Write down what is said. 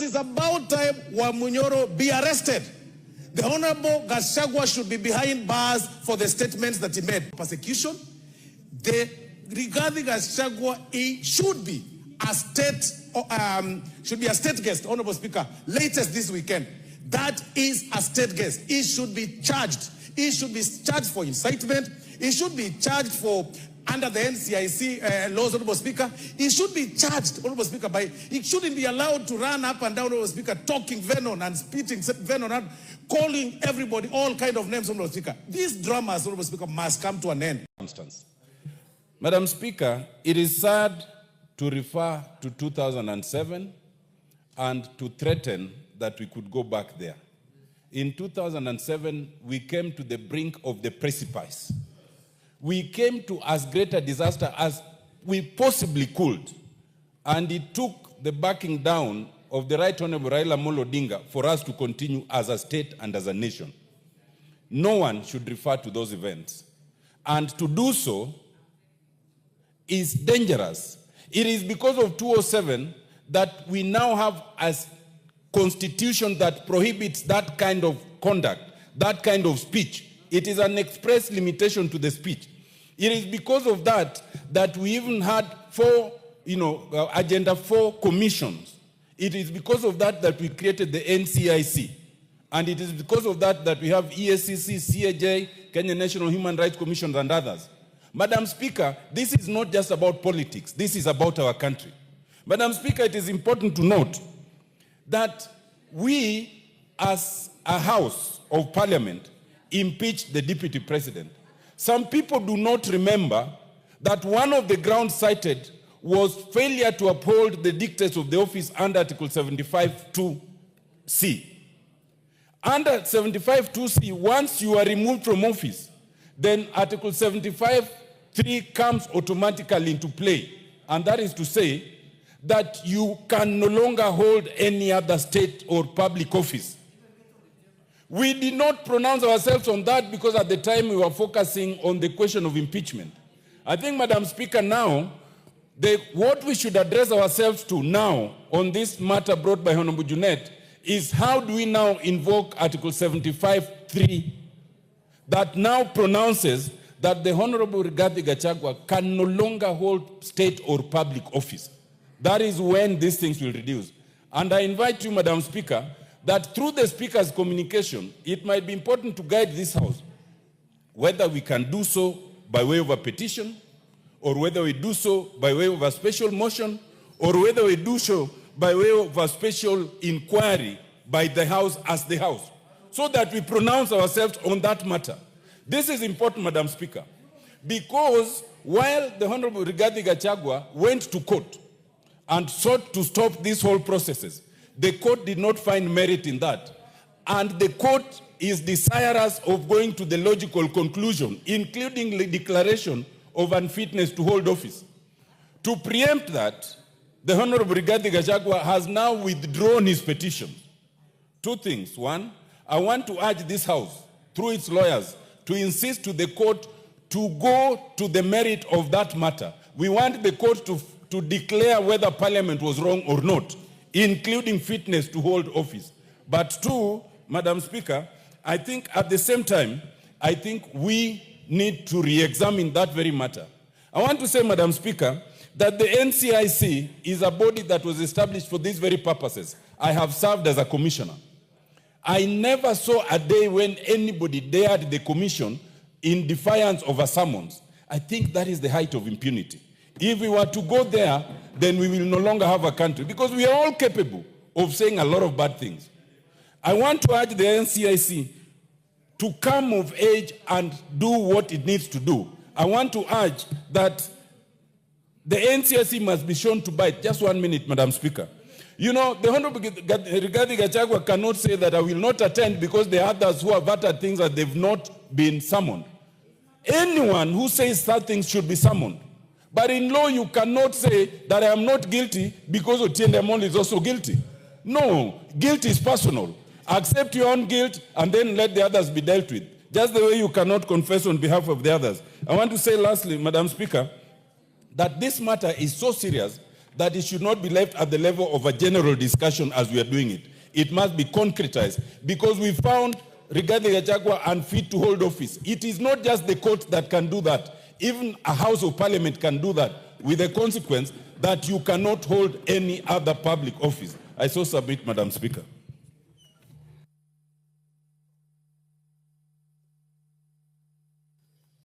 is about time Wamunyoro be arrested. The Honorable Gachagua should be behind bars for the statements that he made. Persecution, the Rigathi Gachagua, he should be a state guest, Honorable Speaker, latest this weekend. That is a state guest. He should be charged. He should be charged for incitement. He should be charged for, under the NCIC laws, Honorable Speaker. He should be charged, Honorable Speaker, he shouldn't be allowed to run up and down, Honorable Speaker, talking venom and spitting venom and calling everybody all kind of names, Honorable Speaker. These dramas, Honorable Speaker, must come to an end. Madam Speaker, it is sad to refer to 2007 and to threaten that we could go back there. In 2007, we came to the brink of the precipice. We came to as great a disaster as we possibly could. And it took the backing down of the Right Honorable Raila Odinga for us to continue as a state and as a nation. No one should refer to those events. And to do so is dangerous. It is because of 207 that we now have a constitution that prohibits that kind of conduct, that kind of speech. It is an express limitation to the speech. It is because of that that we even had Agenda 4 commissions. It is because of that that we created the NCIC. And it is because of that that we have ESCC, CAJ, Kenyan National Human Rights Commission, and others. Madam Speaker, this is not just about politics. This is about our country. Madam Speaker, it is important to note that we, as a House of Parliament, impeached the Deputy President. Some people do not remember that one of the grounds cited was failure to uphold the dictates of the office under Article 75(2)(c). Under 75(2)(c), once you are removed from office, then Article 75(3) comes automatically into play. And that is to say that you can no longer hold any other state or public office. We did not pronounce ourselves on that because at the time we were focusing on the question of impeachment. I think, Madam Speaker, now, what we should address ourselves to now on this matter brought by Honorable Junet is how do we now invoke Article 75(3) that now pronounces that the Honorable Rigathi Gachagua can no longer hold state or public office. That is when these things will reduce. And I invite you, Madam Speaker, that through the Speaker's communication, it might be important to guide this House, whether we can do so by way of a petition, or whether we do so by way of a special motion, or whether we do so by way of a special inquiry by the House as the House, so that we pronounce ourselves on that matter. This is important, Madam Speaker, because while the Honorable Rigathi Gachagua went to court and sought to stop these whole processes, the court did not find merit in that. And the court is desirous of going to the logical conclusion, including the declaration of unfitness to hold office. To preempt that, the Honorable Rigathi Gachagua has now withdrawn his petition. Two things. One, I want to urge this House, through its lawyers, to insist to the court to go to the merit of that matter. We want the court to declare whether Parliament was wrong or not, including fitness to hold office. But two, Madam Speaker, I think at the same time, I think we need to re-examine that very matter. I want to say, Madam Speaker, that the NCIC is a body that was established for these very purposes. I have served as a commissioner. I never saw a day when anybody dared the commission in defiance of a summons. I think that is the height of impunity. If we were to go there, then we will no longer have a country, because we are all capable of saying a lot of bad things. I want to urge the NCIC to come of age and do what it needs to do. I want to urge that the NCIC must be shown to bite. Just 1 minute, Madam Speaker. You know, the Honorable Rigathi Gachagua cannot say that I will not attend because there are others who have uttered things that they've not been summoned. Anyone who says that things should be summoned. But in law, you cannot say that I am not guilty because Otiende Amolo is also guilty. No, guilt is personal. Accept your own guilt and then let the others be dealt with. Just the way you cannot confess on behalf of the others. I want to say lastly, Madam Speaker, that this matter is so serious that it should not be left at the level of a general discussion as we are doing it. It must be concretized, because we found Rigathi Gachagua unfit to hold office. It is not just the court that can do that. Even a House of Parliament can do that, with the consequence that you cannot hold any other public office. I so submit, Madam Speaker.